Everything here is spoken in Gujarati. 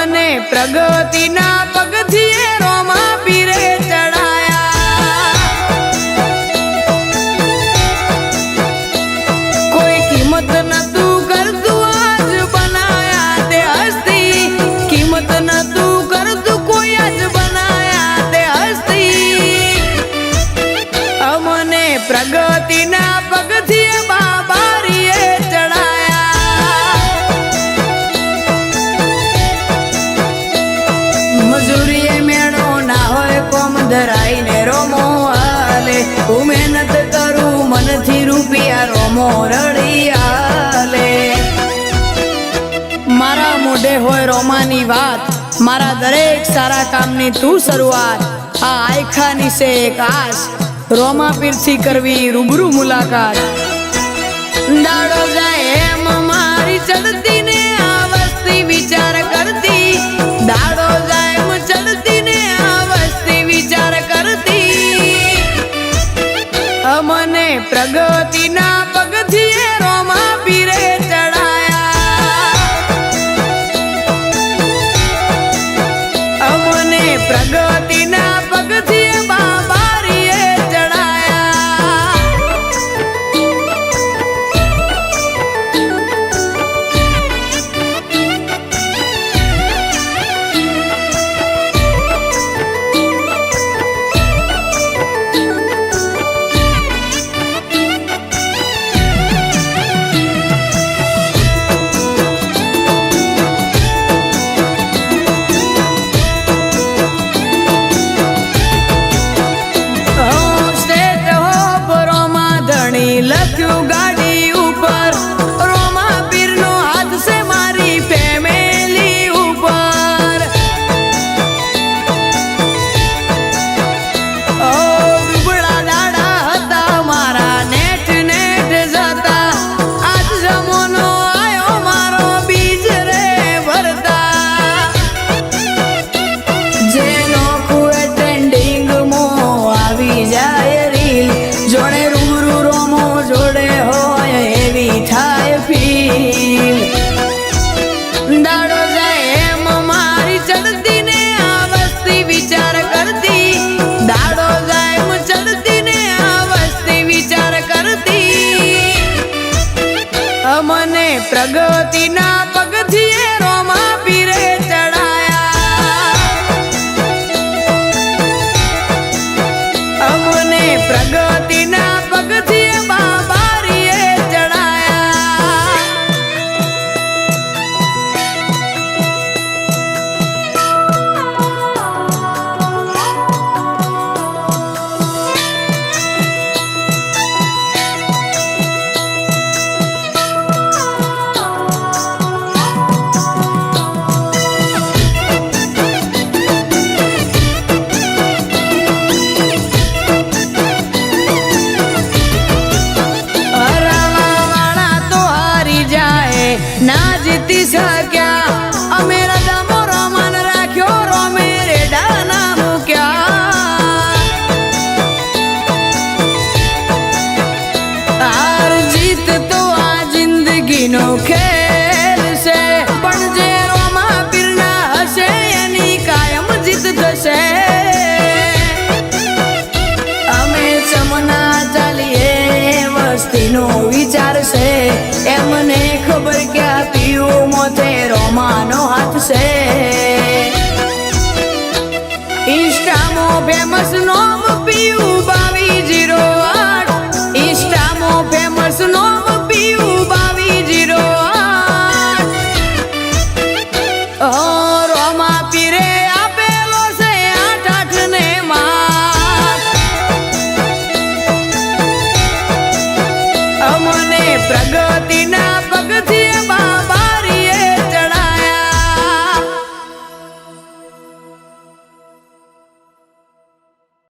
અમને પ્રગતિના પગથિયે રોમા પીરે ચડાયા કોઈ કિંમત નતું કરતું આજ બનાયા તે હસ્તી કિંમત નતું કરતું કોઈ આજ બનાયા તે હસ્તી અમને પ્રગતિના પગથિયે બાબારીએ મજૂરીએ મેળો ના હોય કોમ ધરાઈને રોમો હાલે હું મહેનત કરું મનથી રૂપિયા રોમો રડી હાલે મારા મોઢે હોય રોમાની વાત મારા દરેક સારા કામની તું શરૂઆત આ આયખાની છે એક આશ રોમા પીરથી કરવી રૂબરૂ મુલાકાત દાડો જાય એમ મારી ચડતી ને આ વસ્તી વિચાર કરતી દાડો જાય એમ ચડતી ને આ વસ્તી વિચાર કરતી અમને પ્રગતિના પગથિયે રોમા પીરે ચડાયા અમને પ્રગતિના પગથિયે બાબારીએ લખ્યું ગાડી ઉપર રોમા પીરનો હાથ છે મારી ફેમિલી ઉપર ઓ દુબળા દાડા હતા મારા નેટ નેટ જતા આજ જમોનો આયો મારો બીજ રે ભરતા જે નોખું ટ્રેન્ડિંગ મો આવી જાય રીલ જોડે રૂબરૂ રોમો જોડે હોય એવી થાય ફીલ દાડો જાય એમ મારી ચડતી ને આ વસ્તી વિચાર કરતી દાડો જાય એમ ચડતી ને આ વસ્તી વિચાર કરતી અમને પ્રગતિના પગથિયે રોમા પીરે ચડાયા અમને પ્રગતિના પગથિયે બાબારીએ ચડાયા ના જીતી શક્યા અમે રજામો રોમાન રાખ્યો રોમે રેડા ના મૂક્યા હાર જીત તો આ જિંદગીનો ખેલ છે પણ જે રોમા પીરના હશે એની કાયમ જીત થશે અમે ચમના ચાલીએ વસ્તીનો વિચાર છે એમને ખબર ક્યાં પીવું મોતે રોમાનો હાથ છે ઇન્સ્ટામાં ફેમસ નો